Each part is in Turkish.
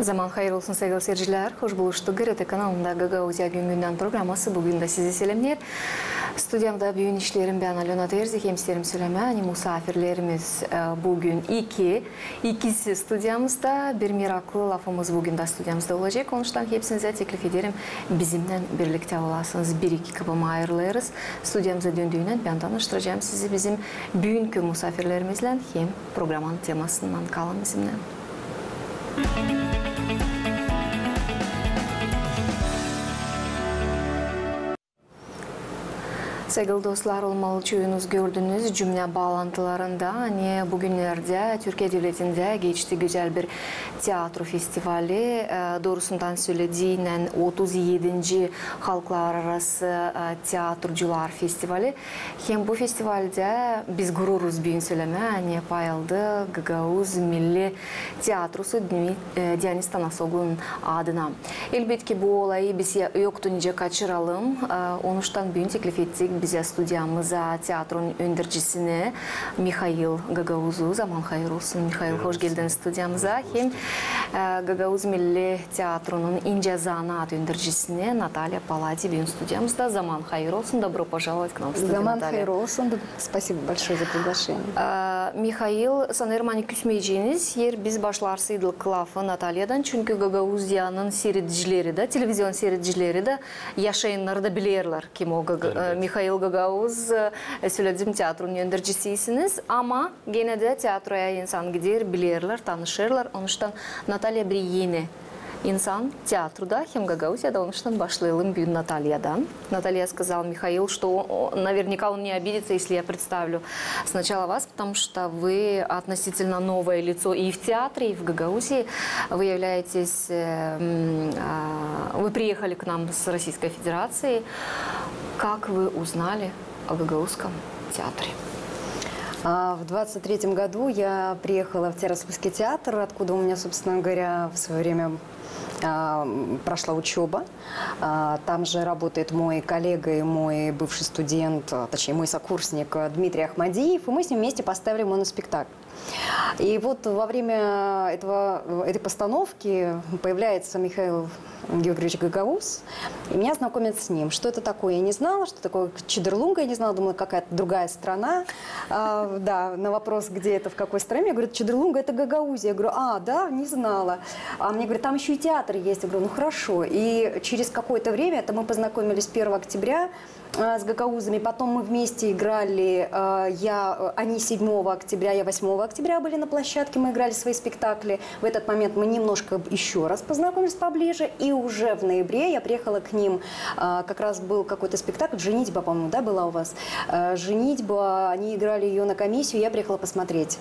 Zaman hayırlı olsun sevgili seyirciler. Hoş buluştuk. GRT kanalında Gagauzya Güngünden programması bugün de sizi selamlar. Stüdyamda büyün işlerim ben Alona Terzi, hemşerim Süleyman, misafirlerimiz bugün ikisi stüdyamızda. Bir meraklı lafımız bugün de stüdyamızda olacak. Onuştan hepsinize teklif ederim. Bizimle birlikte olasınız. Bir-iki kıvama ayrılırız. Stüdyamıza döndüğünden ben tanıştıracağım sizi bizim bugünkü misafirlerimizle hem programın temasından kalın bizimle. Sevgili dostlar, olmalı çoğunuz gördünüz cümle bağlantılarında bugünlerde Türkiye Devleti'nde geçti güzel bir tiyatro festivali. Doğrusundan söylediğinden 37. Halklar Arası Tiyatrocular Festivali. Hem bu festivalde biz gururuz bugün söyleme. Payaldı Gagauz Milli Tiyatrosu Deniz Tanasoglu'nun adına. Elbette ki bu olayı biz yoktu nice kaçıralım. Onuştan bugün teklif ettik. Bize stüdyamıza tiyatronun öndürücüsünü Mikhail Gagauz'u, zaman hayırlı olsun Mikhail, hoş geldiniz stüdyamıza. Hem Gagauz Milli Tiyatro'nun İnce Zanaat öndürücüsünü Natalya Paladi bugün stüdyamızda. Zaman hayırlı olsun, добро пожаловать к нам в студию, Zaman Наталья. hayırlı olsun, спасибо большое за приглашение. Mikhail, sanırım hani küsmeyeceğiniz yer biz başlarsaydık lafı Natalya'dan. Çünkü Gagauzya'nın seyredicileri de, televizyon seyredicileri de yaşayanları da bilirler kim o Mikhail Gagauz, söylediğim tiyatronun öndürücüsüyseniz ama gene de tiyatroya insan gider, bilirler, tanışırlar. Onuştan Natalya bir yeni insan tiyatroda, hem Gagauzya'da, onuştan başlayalım bugün Натальядан. Наталья сказал Михаил, что наверняка он не обидится, если я представлю сначала вас, потому что вы относительно новое лицо и в театре, и в Гагаузии. Вы являетесь, вы приехали к нам с Российской Федерации. Как вы узнали о Гагаузском театре? В 23-м году я приехала в Тираспольский театр, откуда у меня, собственно говоря, в свое время прошла учеба. Там же работает мой коллега и мой бывший студент, точнее мой сокурсник Дмитрий Ахмадиев, и мы с ним вместе поставили моноспектакль. И вот во время этой постановки появляется Михаил Георгиевич Гагауз, и меня знакомят с ним. Что это такое, я не знала, что такое Чедерлунга, я не знала, думала, какая-то другая страна. Да, на вопрос, где это, в какой стране, я говорю, Чедерлунга – это Гагаузия. Я говорю, да, не знала. А мне говорят, там еще и театр есть. Я говорю, ну хорошо. И через какое-то время, это мы познакомились 1 октября, с гагаузами. Потом мы вместе играли, они 7 октября, я 8 октября были на площадке, мы играли свои спектакли. В этот момент мы немножко еще раз познакомились поближе. И уже в ноябре я приехала к ним, как раз был какой-то спектакль, «Женитьба», по-моему, да, была у вас? «Женитьба», они играли ее на комиссию, я приехала посмотреть.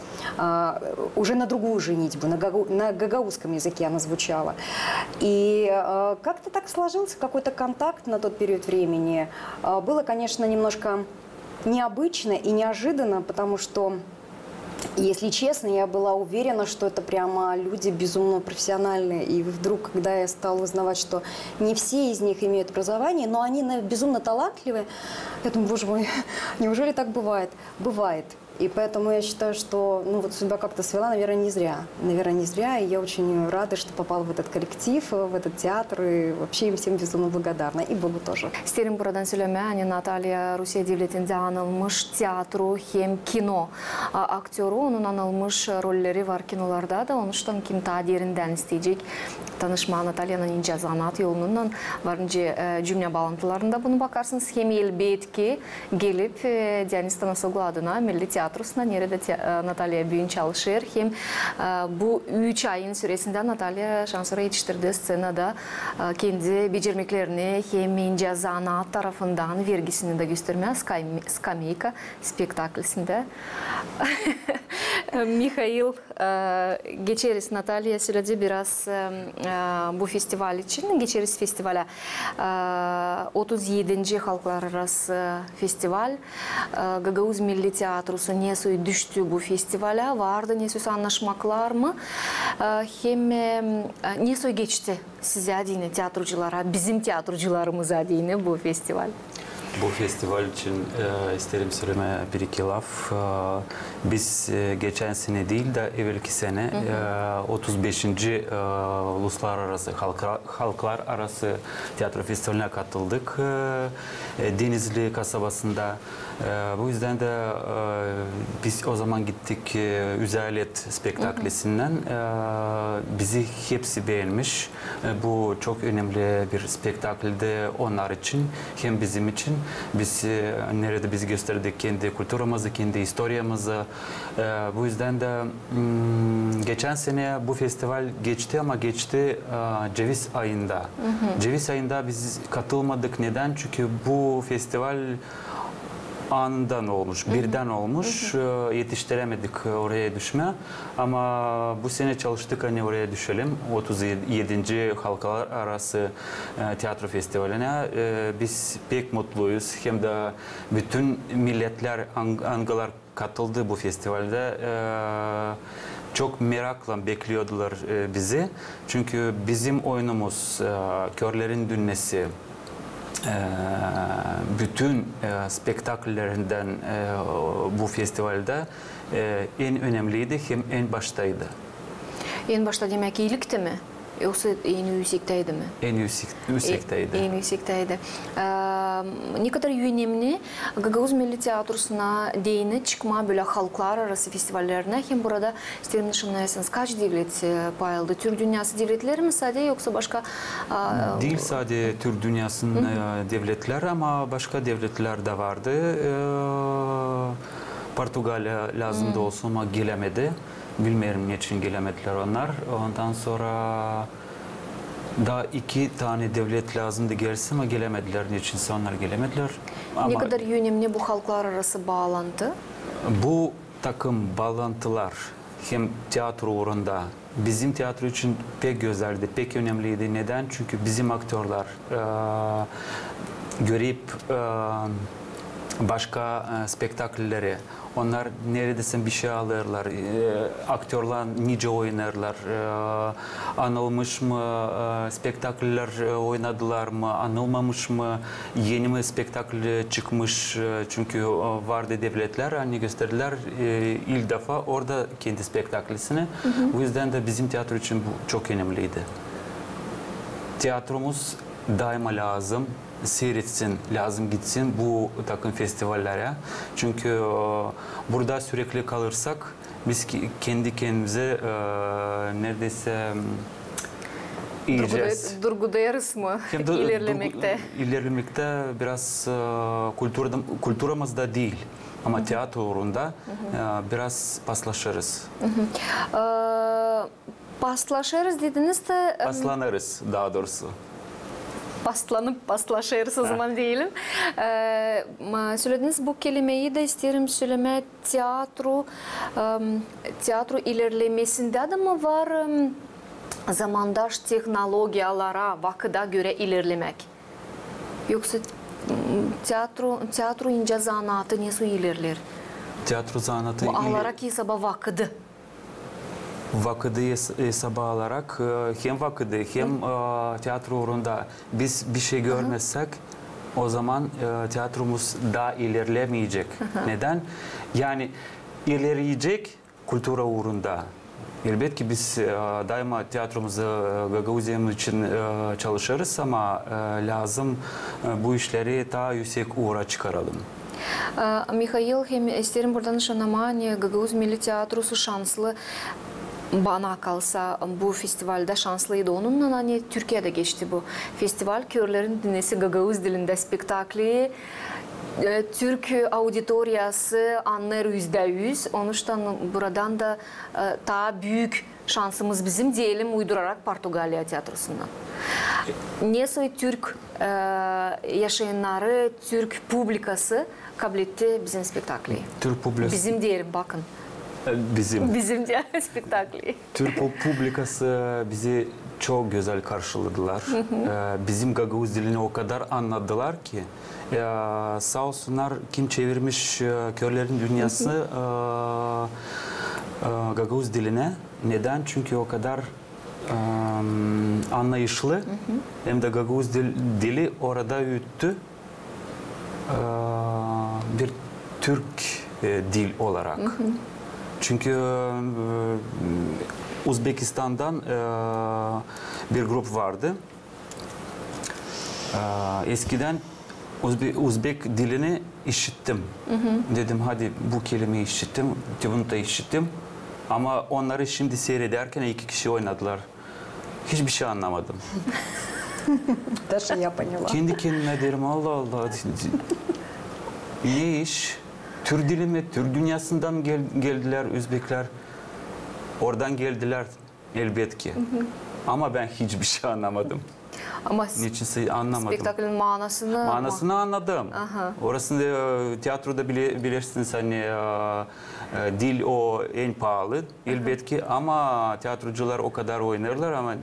Уже на другую «Женитьбу», на гагаузском языке она звучала. И как-то так сложился какой-то контакт на тот период времени. Было, конечно, немножко необычно и неожиданно, потому что, если честно, я была уверена, что это прямо люди безумно профессиональные. И вдруг, когда я стала узнавать, что не все из них имеют образование, но они безумно талантливые, я думаю, боже мой, неужели так бывает? Бывает. И поэтому я считаю, что судьба как-то свела, наверное, не зря. Наверное, не зря. И я очень рада, что попала в этот коллектив, в этот театр. И вообще им всем безумно благодарна. И Богу тоже. İsterim buradan söylemeye, Natalya Rusya Devleti'nde anılmış tiyatro hem kino aktörü. Onun anılmış rolleri var kinolarda da. Onuştan kim daha derinden isteyecek tanışma Natalya'nın ince zanaat yolundan varınca cümle bağlantılarında bunu bakarsınız. Hem elbette ki gelip Deniz Tanasoglu adına Milli Tiyatrosu'na nerede Natalya bugün çalışır. Hem bu 3 ayın süresinde Natalya şanslara yetiştirdiği scenada kendi becermeklerini hem ince zanaat tarafından vergisini de göstermeye Skameyka spektaklisinde. Mikhail, geçeriz Natalya söyledi biraz bu festival için. Geçeriz festivale 37. Halklar Arası Festival. Gagauz Milli Tiyatrosu Nesoy düştü bu festivale. Vardı Nesoy anlaşmaklar mı? Hem Nesoy geçti size adine tiyatroculara, bizim tiyatrocularımıza adine bu festival? Bu festival için isterim söyleme bir iki laf. Biz geçen sene değil de evvelki sene 35. Uluslararası Halklar Arası Tiyatro Festivali'ne katıldık. Denizli kasabasında. Bu yüzden de biz o zaman gittik Üzalet spektaklisinden. Bizi hepsi beğenmiş. Bu çok önemli bir spektaklde onlar için hem bizim için. Biz nerede biz gösterdik kendi kültürümüzü, kendi historiyamızı. Bu yüzden de geçen sene bu festival geçti ama geçti Ceviz ayında. Ceviz ayında biz katılmadık. Neden? Çünkü bu festival anından olmuş, birden olmuş. Yetiştiremedik oraya düşme. Ama bu sene çalıştık hani oraya düşelim. 37. Halklar Arası Tiyatro Festivali'ne. Biz pek mutluyuz. Hem de bütün milletler, angalar katıldı bu festivalde. Çok merakla bekliyordular bizi. Çünkü bizim oyunumuz Körlerin Dünnesi bütün spektaküllerinden bu festivalde en önemliydi hem en baştaydı. En başta demek iyilikti mi? Yoksa en yüksekteydi mi? En yüksekteydi. En yüksekteydi. Ne kadar önemli Gagavuz Milli Tiyatrosu'na değine çıkma böyle halklar arası festivallerine hem burada isterim nişanlayasınız kaç devlet payıldı? Türk dünyası devletleri mi sadece yoksa başka? Değil sadece Türk dünyasının devletler ama başka devletler de vardı. Portugalya lazımdı olsun ama gelemedi. Bilmiyorum niçin gelemediler onlar. Ondan sonra daha 2 tane devlet lazımdı gelsin ama gelemediler. Niçinse onlar gelemediler. Ama ne kadar önemli bu halklar arası bağlantı? Bu takım bağlantılar hem tiyatro uğrunda bizim tiyatro için pek güzeldi, pek önemliydi. Neden? Çünkü bizim aktörler görüp başka spektakülleri onlar neredeyse bir şey alırlar. Aktörler nice oynarlar. Anılmış mı? Spektaküller oynadılar mı? Anılmamış mı? Yeni mi spektakül çıkmış? Çünkü vardı devletler hani gösterdiler ilk defa orada kendi spektaklisini. Bu yüzden de bizim tiyatro için bu çok önemliydi. Tiyatromuz daima lazım. Seyretsin, lazım gitsin bu takım festivallere. Çünkü burada sürekli kalırsak biz kendi kendimize neredeyse yiyeceğiz. Durgudayarız mı ilerlemekte? İlerlemekte biraz kültürümüzde değil ama tiyatro uğrunda biraz paslaşırız. Paslaşırız dediniz de... Paslanırız daha doğrusu. Paslanıp paslaşırız o zaman diyelim. Söylediniz bu kelimeyi de isterim söyleme tiyatro ilerlemesinde de mi var zamandaş teknolojiyalara vakıda göre ilerlemek? Yoksa tiyatro ince zanatı nasıl ilerler? Tiyatro zanatı bu alarak hesaba vakıdı. Vakıdı hesaba alarak hem vakıdı hem tiyatro uğrunda biz bir şey görmezsek o zaman tiyatromuz daha ilerlemeyecek. Neden? Yani ilerleyecek kültür uğrunda. Elbette ki biz daima tiyatromuzu Gagavuzya'mız için çalışırız ama lazım bu işleri daha yüksek uğra çıkaralım. Mikhail, hem isterim buradan nişanlama, Gagavuz Milli Tiyatrosu şanslı. Bana kalsa bu festivalde şanslıydı. Onunla hani Türkiye'de geçti bu festival. Körlerin Dünnesi Gagavuz dilinde spektakli. Türk auditoriyası anlar %100. Onuştan buradan da daha büyük şansımız bizim diyelim uydurarak Portugalya tiyatrosundan. Nasıl Türk yaşayanları, Türk publikası kabul etti bizim spektakli? Türk publikası. Bizim diyelim bakın. Bizim diye spektakli. Türk publikası bizi çok güzel karşıladılar. Bizim Gagavuz dilini o kadar anladılar ki. Sağ olsunlar kim çevirmiş Körlerin Dünyası Gagavuz diline. Neden? Çünkü o kadar anlayışlı hem de Gagavuz dili orada üttü. Bir Türk dil olarak. Çünkü Uzbekistan'dan bir grup vardı. Eskiden Uzbek dilini işittim. Dedim hadi bu kelimeyi işittim, bunu da işittim. Ama onları şimdi seyrederken 2 kişi oynadılar. Hiçbir şey anlamadım. Даже я поняла. Kendi kendime derim Allah Allah. Ne iş? Türk dili mi? Türk dünyasından mı geldiler Özbekler? Oradan geldiler elbet ki. Ama ben hiçbir şey anlamadım. Ama Niçinse anlamadım. spektaklın manasını Anladım. Orasında tiyatroda bilirsiniz hani dil o en pahalı elbet ki ama tiyatrocular o kadar oynarlar ama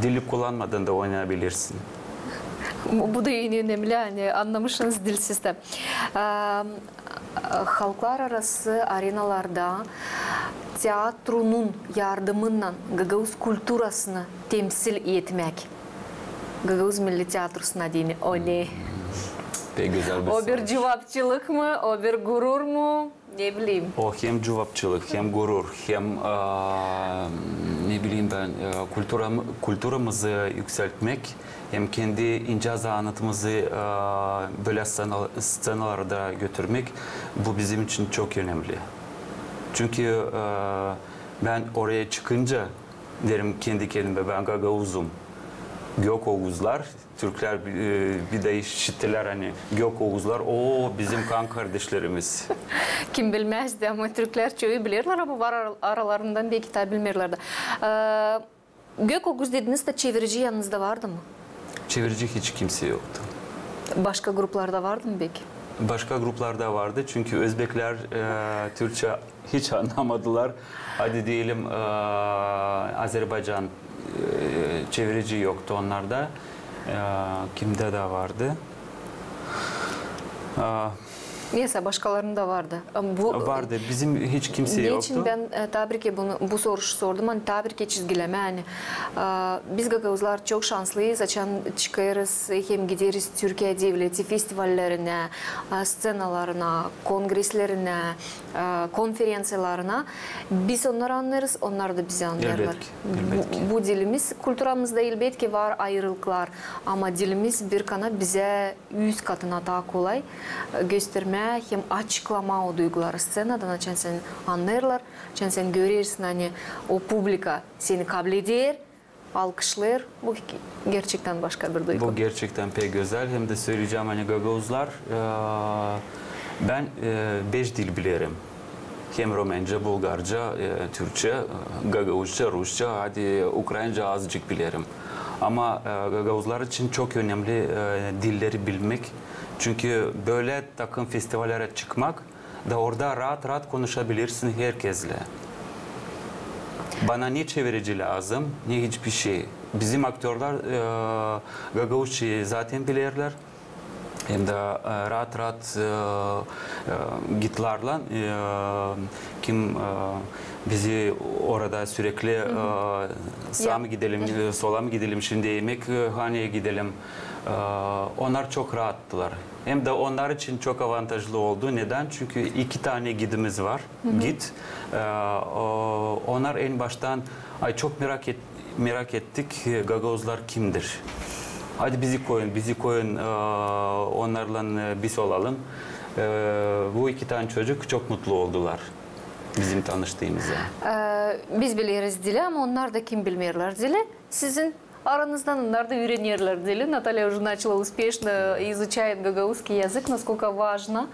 dili kullanmadan da oynayabilirsin. Bu da yine önemli, hani anlamışsınız dil sistem. Halklar arası arenalarda tiyatronun yardımından Gagauz kulturasını temsil etmek. Gagauz Milli Tiyatrosu'na diyeyim. Oley. Pek güzel bir O bir cevapçılık mı, o bir gurur mu? Ne bileyim. O hem cevapçılık, hem gurur, hem ne bileyim ben kültürümüzü yükseltmek, hem kendi ince anlatımızı böyle scenalarda götürmek, bu bizim için çok önemli. Çünkü ben oraya çıkınca derim kendi kendime ben Gagauz'um. Gökoğuzlar, Türkler bir de işittiler hani Gökoğuzlar, o bizim kan kardeşlerimiz. Kim bilmezdi ama Türkler çoğu bilirler ama var aralarından belki tabi bilmirlerdi. Gökoğuz dediniz de çevirici yanınızda vardı mı? Çevirici hiç kimse yoktu. Başka gruplarda vardı mı belki? Başka gruplarda vardı çünkü Özbekler Türkçe hiç anlamadılar. Hadi diyelim Azerbaycan çevirici yoktu onlarda. Kimde de vardı? Neyse başkalarında vardı. Vardı. Bizim hiç kimse yoktu. Niçin ben tabii ki bu soruyu sordum. Hani tabii ki çizgileme. Yani, biz Gagauzlar çok şanslıyız. Açan çıkarız, hem gideriz Türkiye devleti festivallerine, scenalarına, kongreslerine, konferansiyalarına. Biz onları anlarız, onlar da bizi anlarlar. Elbet ki. Bu dilimiz, kültürümüzde elbet ki var ayrılıklar. Ama dilimiz bir kana bize 100 katına daha kolay gösterme hem açıklama o duyguları scenadan açan sen anlarlar, açan sen görürsün hani o publika seni kabul eder, alkışlar. Bu gerçekten başka bir duygu. Bu gerçekten pek güzel. Hem de söyleyeceğim hani Gagauzlar ben 5 dil bilirim. Hem Romence, Bulgarca, Türkçe, Gagauzca, Rusça, hadi Ukraynaca azıcık bilirim. Ama Gagauzlar için çok önemli dilleri bilmek. Çünkü böyle takım festivallere çıkmak da orada rahat rahat konuşabilirsin herkesle. Bana ne çevirici lazım, ne hiçbir şey. Bizim aktörler Gagauzcayı zaten bilirler. Hem de rahat rahat gitlerle kim bizi orada sürekli sağa mı gidelim, sola mı gidelim, şimdi yemekhaneye gidelim. Onlar çok rahattılar. Hem de onlar için çok avantajlı oldu. Neden? Çünkü 2 tane gidimiz var. Git. Onlar en baştan çok merak ettik Gagauzlar kimdir? Hadi bizi koyun, onlarla biz olalım. Bu 2 tane çocuk çok mutlu oldular bizim tanıştığımızda. Biz biliriz dili ama onlar da kim bilmiyorlar dili. Sizin араныздан onlar da öğreniyorlar dili. Наталья уже начала успешно изучает гагаузский язык, насколько важно.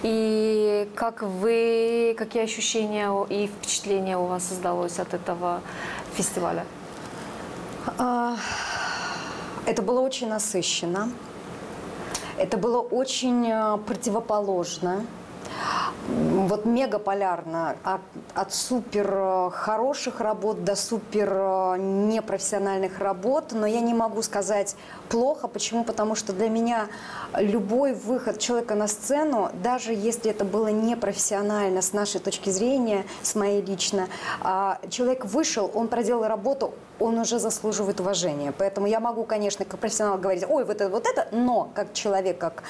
И какие ощущения и впечатления у вас создалось от этого фестиваля? Это было очень насыщенно. Это было очень противоположно. вот мегаполярно, от супер хороших работ до супер непрофессиональных работ, но я не могу сказать плохо. Почему? Потому что для меня любой выход человека на сцену, даже если это было непрофессионально с нашей точки зрения, с моей лично, человек вышел, он проделал работу, он уже заслуживает уважения. Поэтому я могу, конечно, как профессионал говорить, ой, вот это, но как человек, как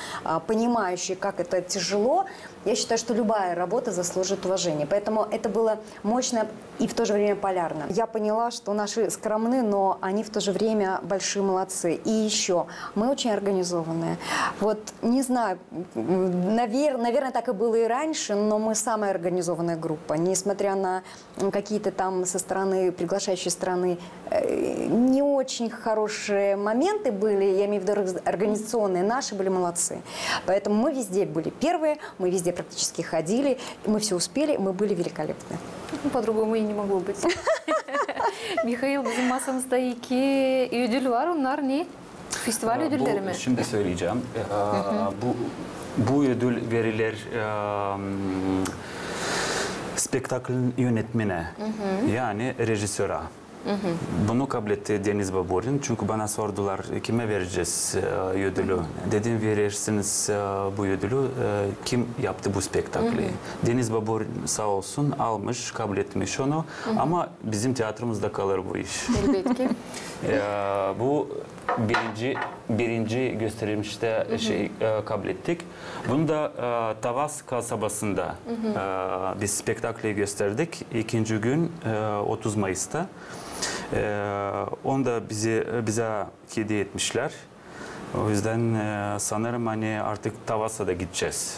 понимающий, как это тяжело, я считаю, что любая работа заслуживает уважения. Поэтому это было мощно и в то же время полярно. Я поняла, что наши скромны, но они в то же время большие молодцы. И еще, мы очень организованные. Вот, не знаю, наверное, так и было и раньше, но мы самая организованная группа. Несмотря на какие-то там со стороны, приглашающей страны, не очень хорошие моменты были, я имею в виду организационные, наши были молодцы. Поэтому мы везде были первые, мы везде практически ходили, мы все успели, мы были великолепны. По-другому и не могло быть. Михаил, bizim masamızda iki ödül var. Onlar ne? Festival ödülleri mi? Şimdi söyleyeceğim. Bu ödül verilir spektaklın yönetmene, yani rejisöre. Bunu kabul etti Deniz Baburin. Çünkü bana sordular kime vereceğiz ödülü. Dedim verirsiniz bu ödülü. Kim yaptı bu spektakli? Deniz Baburin sağ olsun almış, kabul etmiş onu. Ama bizim tiyatromuzda kalır bu iş. Elbette. Bu birinci gösterilmişte kabul ettik. Bunu da Tavas kasabasında biz spektakli gösterdik. İkinci gün 30 Mayıs'ta. Onu da bize hediye etmişler. O yüzden sanırım hani artık Tavas'a da gideceğiz.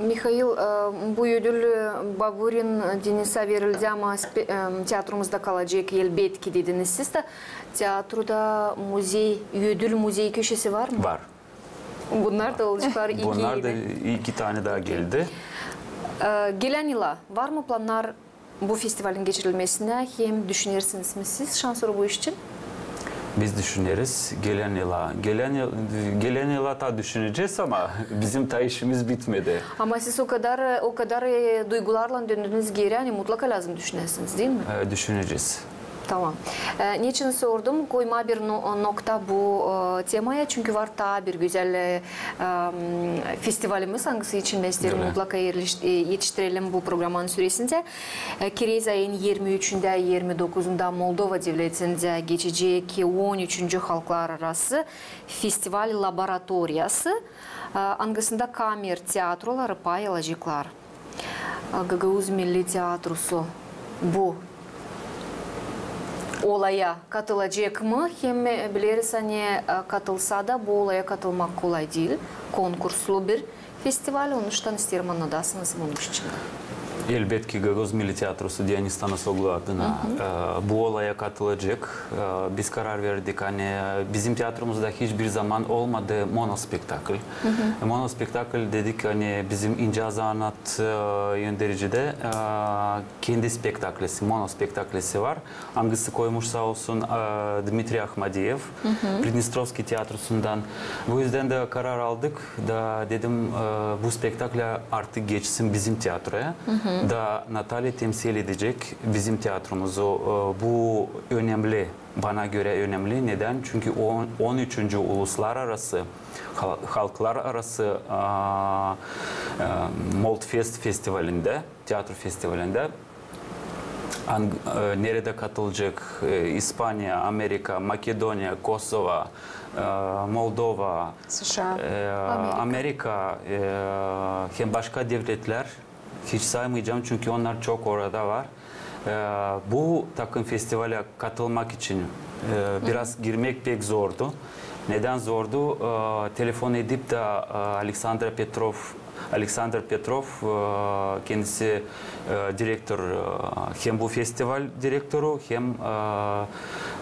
Михаил, bu ödül Baburin Deniz'e verildi ama tiyatromuzda kalacak elbette dediniz siz de. Tiyatroda ödül müziği köşesi var mı? Var. Bunlar da olacaklar Bunlar da iki tane daha geldi. Gelen yıla var mı planlar bu festivalin geçirilmesine? Hem düşünürsünüz mü siz şansölye bu iş için? Biz düşünürüz gelen yıla da düşüneceğiz ama bizim ta işimiz bitmedi. Ama siz o kadar duygularla döndüğünüz geri hani mutlaka lazım düşünürsünüz değil mi? Düşüneceğiz. Tamam. Niçin sordum? Koyma bir nokta bu temaya. Çünkü var daha bir güzel festivalimiz. Hangisi için de isterim mutlaka yetiştirelim bu programın süresinde. Kirez ayın 23'ünde 29'unda Moldova devletinde geçecek 13. Halklar Arası Festival Laboratoriyası. Hangisinde kamer tiyatroları pay alacaklar. Gagauz Milli Tiyatrosu bu olaya katılacak mı? Hem biliriz hani katılsa da bu olaya katılmak kolay değil. Konkurslu bir festival. Onun için isterim anladasınız bunun için. Elbette ki Gagauz Milli Tiyatrosu Deniz Tanasoglu adına bu olaya katılacak. Biz karar verdik. Hani bizim tiyatromuzda hiçbir zaman olmadı monospektakl. Monospektakl dedik hani bizim İnce Zanat Yönderici'de kendi spektaklesi, monospektaklesi var. Hangisi koymuş sağ olsun Dmitri Akhmadiyev. Pridnestrovski Tiyatrosu'ndan. Bu yüzden de karar aldık. Da dedim bu spektakle artık geçsin bizim tiyatroya. Da Natalya temsil edecek bizim tiyatromuzu. Bu önemli, bana göre önemli. Neden? Çünkü 13. Uluslararası Halklar Arası Moldfest Festivali'nde, tiyatro festivalinde nerede katılacak? İspanya, Amerika, Makedonya, Kosova, Moldova, США, Amerika, hem başka devletler. Hiç saymayacağım çünkü onlar çok orada var. Bu takım festivale katılmak için biraz girmek pek zordu. Neden zordu? Telefon edip de Alexander Petrov kendisi direktör, hem bu festival direktörü hem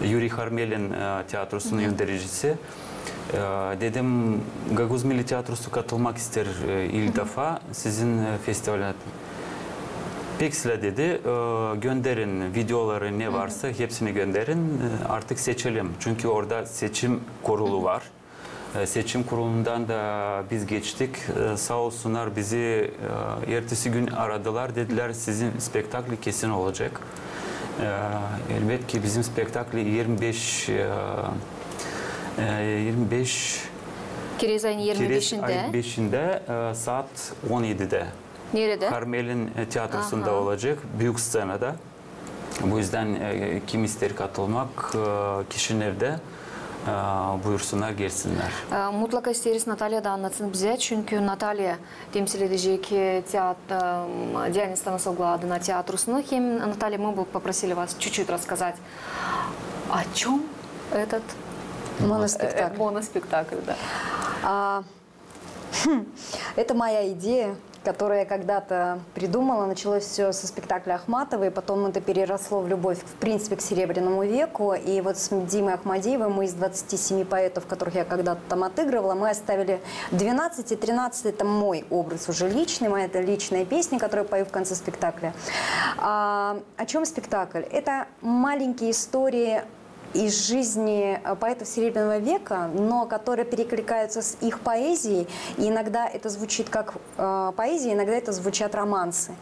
Yuri Harmelin tiyatrosunun yöndericisi. Dedim Gagauz Milli Tiyatrosu katılmak ister ilk defa sizin festivaline. Peki dedi gönderin videoları ne varsa hepsini gönderin artık seçelim. Çünkü orada seçim kurulu var. Seçim kurulundan da biz geçtik. Sağ olsunlar bizi ertesi gün aradılar. Dediler sizin spektakli kesin olacak. Elbette ki bizim spektakli 25 Kireç ayın 25'inde. 25'inde saat 17'de. Nerede? Karmel'in tiyatrosunda olacak. Büyük scenada. Bu yüzden kim ister katılmak kişiler de buyursunlar, gelsinler. Mutlaka isteriz Natalya da anlatsın bize. Çünkü Natalya temsil edecek Диане Станиславовна adına tiyatrosunu. Hem Наталья, мы бы попросили вас чуть-чуть рассказать, о чем этот Моноспектакль. Моноспектакль, да. Это моя идея, которую я когда-то придумала. Началось все со спектакля Ахматовой, потом это переросло в любовь, в принципе, к Серебряному веку. И вот с Димой Ахмадиевым мы из 27 поэтов, которых я когда-то там отыгрывала, мы оставили 12, и 13 – это мой образ уже личный, моя это личная песня, которую я пою в конце спектакля. О чем спектакль? Это маленькие истории из жизни поэтов Серебряного века, но которые перекликаются с их поэзией. И иногда это звучит как поэзия, иногда это звучат романсы.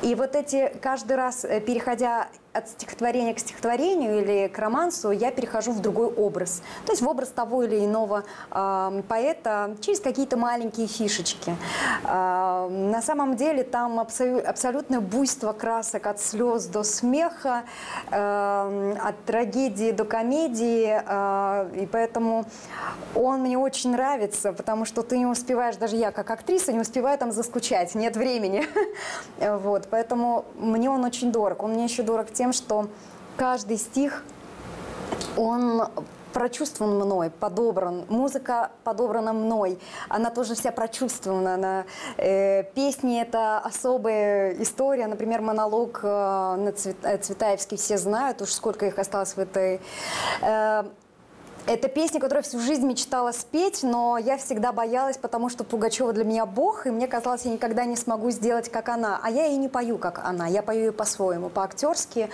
И вот эти, каждый раз, переходя от стихотворения к стихотворению или к романсу, я перехожу в другой образ. То есть в образ того или иного поэта через какие-то маленькие фишечки. На самом деле там абсолютное буйство красок от слез до смеха, от трагедии до комедии. И поэтому он мне очень нравится, потому что ты не успеваешь, даже я как актриса не успеваю там заскучать, нет времени. Вот, поэтому мне он очень дорог. Он мне еще дорог тем, что каждый стих, он прочувствован мной, подобран. Музыка подобрана мной. Она тоже вся прочувствована. Песни – это особая история. Например, монолог на Цветаевский все знают, уж сколько их осталось в этой... Это песня, которую я всю жизнь мечтала спеть, но я всегда боялась, потому что Пугачева для меня бог, и мне казалось, я никогда не смогу сделать, как она. А я и не пою, как она. Я пою ее по-своему, по-актерски.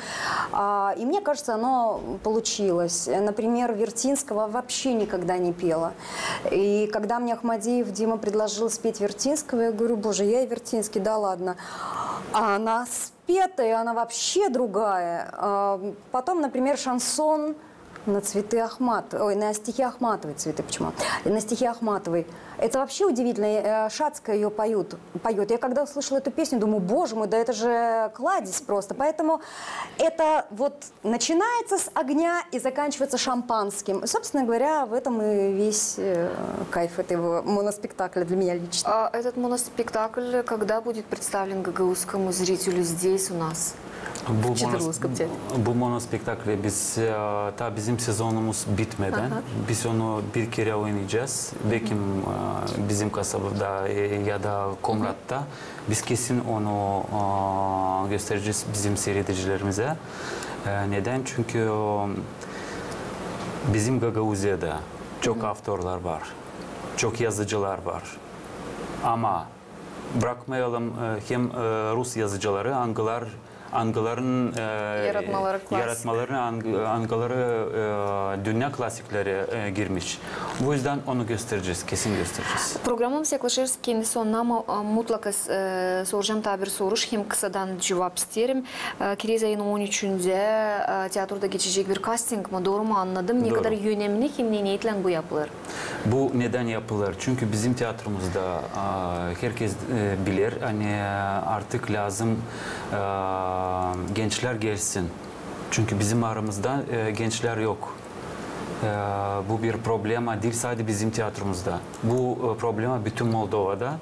И мне кажется, оно получилось. Например, Вертинского вообще никогда не пела. И когда мне Ахмадиев Дима предложил спеть Вертинского, я говорю, боже, я и Вертинский, да ладно. А она спетая, она вообще другая. Потом, например, шансон на цветы Ахматовой, ой, на стихи Ахматовой, цветы почему? На стихи Ахматовой. Это вообще удивительно. Шацкая ее поет. Я когда услышала эту песню, думаю, боже мой, да это же кладезь просто. Поэтому это вот начинается с огня и заканчивается шампанским. Собственно говоря, в этом и весь кайф этого моноспектакля для меня лично. А этот моноспектакль когда будет представлен гагаузскому зрителю здесь у нас? Bu monospektakle biz ta bizim sezonumuz bitmeden biz onu bir kere oynayacağız. Belki bizim kasabada ya da Komrat'ta biz kesin onu göstereceğiz bizim seyredicilerimize. Neden? Çünkü bizim Gagauzya'da çok autorlar var, çok yazıcılar var. Ama bırakmayalım hem Rus yazıcıları, Angıların yaratmalarına Angıları dünya klasikleri girmiş. Bu yüzden onu göstereceğiz, kesin göstereceğiz. Programımız yaklaşır kendi sonuna ama mutlaka soracağım tabi bir soruş. Hem kısadan cevap isterim. Kireç ayının 13'ünde tiyatroda geçecek bir casting mı? Doğru mu anladım? Ne kadar önemli, hem ne niyetle bu yapılır? Bu neden yapılır? Çünkü bizim tiyatromuzda herkes bilir. Hani artık lazım gençler gelsin. Çünkü bizim aramızda gençler yok. Bu bir problema değil sadece bizim tiyatromuzda. Bu problema bütün Moldova'da.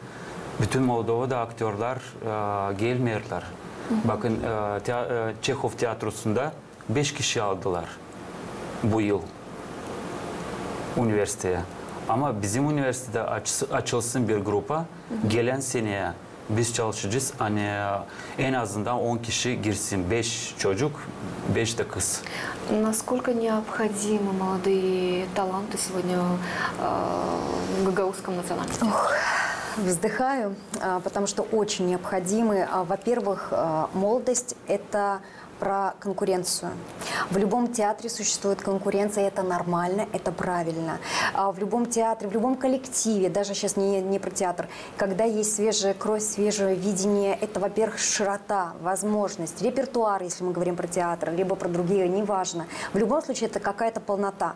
Bütün Moldova'da aktörler gelmiyorlar. Bakın Çehov tiyatrosunda 5 kişi aldılar bu yıl üniversiteye. Ama bizim üniversitede açılsın bir grupa gelen seneye biz çalışacağız. Hani en azından 10 kişi girsin. 5 çocuk, 5 de kız. Насколько необходимы молодые таланты сегодня в Гагаузском национальном театре? Вздыхаю, потому что очень необходимы. Во-первых, молодость – это про конкуренцию. В любом театре существует конкуренция, это нормально, это правильно. В любом театре, в любом коллективе, даже сейчас не про театр, когда есть свежая кровь, свежее видение, это, во-первых, широта, возможность, репертуар, если мы говорим про театр, либо про другие, неважно. В любом случае, это какая-то полнота.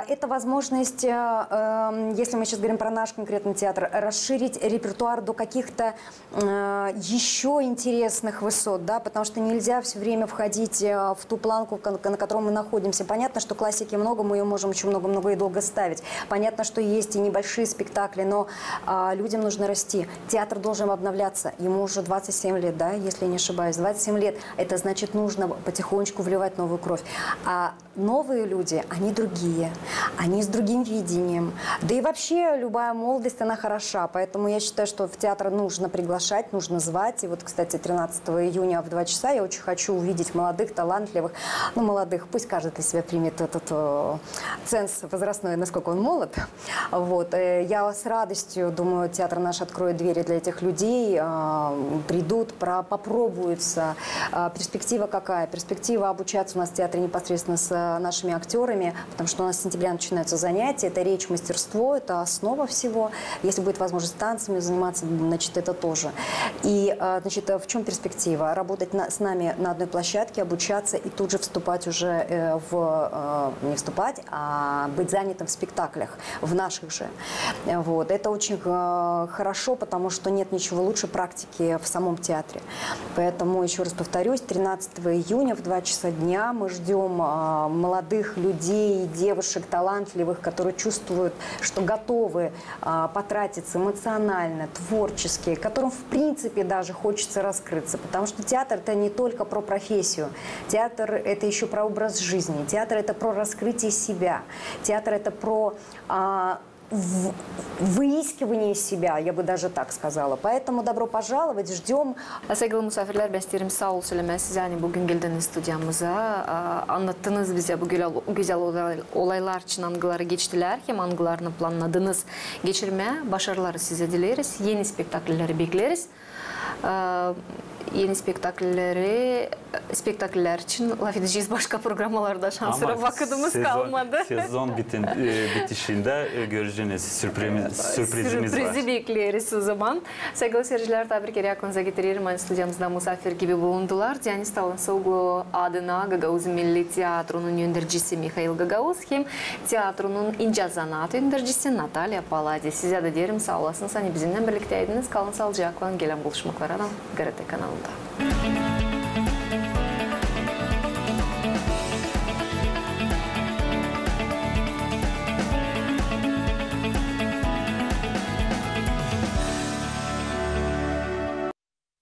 Это возможность, если мы сейчас говорим про наш конкретный театр, расширить репертуар до каких-то еще интересных высот, да, потому что нельзя все время входить в ту планку, на которой мы находимся. Понятно, что классики много, мы ее можем еще много-много и долго ставить. Понятно, что есть и небольшие спектакли, но людям нужно расти. Театр должен обновляться. Ему уже 27 лет, да, если не ошибаюсь. 27 лет. Это значит, нужно потихонечку вливать новую кровь. А новые люди, они другие. Они с другим видением. Да и вообще любая молодость, она хороша. Поэтому я считаю, что в театр нужно приглашать, нужно звать. И вот, кстати, 13 июня в 2 часа я очень хочу увидеть молодых, талантливых, ну, молодых, пусть каждый для себя примет этот ценз возрастной, насколько он молод. Вот. Я с радостью, думаю, театр наш откроет двери для этих людей, придут, попробуются. Перспектива какая? Перспектива обучаться у нас в театре непосредственно с нашими актерами, потому что у нас с сентября начинаются занятия, это речь, мастерство, это основа всего. Если будет возможность танцами заниматься, значит, это тоже. И, значит, в чем перспектива? Работать с нами на одной площадке, обучаться и тут же вступать уже не вступать, а быть занятым в спектаклях, в наших же. Вот. Это очень хорошо, потому что нет ничего лучше практики в самом театре. Поэтому, еще раз повторюсь, 13 июня в 2 часа дня мы ждем молодых людей, девушек талантливых, которые чувствуют, что готовы потратиться эмоционально, творчески, которым, в принципе, даже хочется раскрыться. Потому что театр – это не только про профессию. Театр – это еще про образ жизни. Театр – это про раскрытие себя. Театр – это про выискивание себя, я бы даже так сказала. Поэтому добро пожаловать, ждем. Sevgili misafirler, ben isterim sağ ol söylemesi. Yani bugün geldiniz stüdyamıza. Anlattınız bize bu güzel olaylar için angıları geçtiler. Hem angılarını planladınız. Geçirmeye başarıları size dileriz. Yeni spektakülleri bekleriz. Yeni spektaküller için laf edeceğiz başka programlarda şansına vakitimiz kalmadı. Sezon bitişinde göreceğiniz sürprizimiz var. Sürprizi bekleriz o zaman. Sevgili seyirciler, tabii ki aklınıza getiririm. Hani stüdyamızda misafir gibi bulundular. Deniz Talınsoğlu adına Gagauz Milli Tiyatro'nun yöneticisi Mikhail Gagauz hem tiyatronun ince zanaatı yöneticisi Natalya Paladi. Size de derim sağ olasınız. Hani bizimle birlikteydiniz. Kalın sağlıcakla, gelen buluşmaklara da GRT kanalında.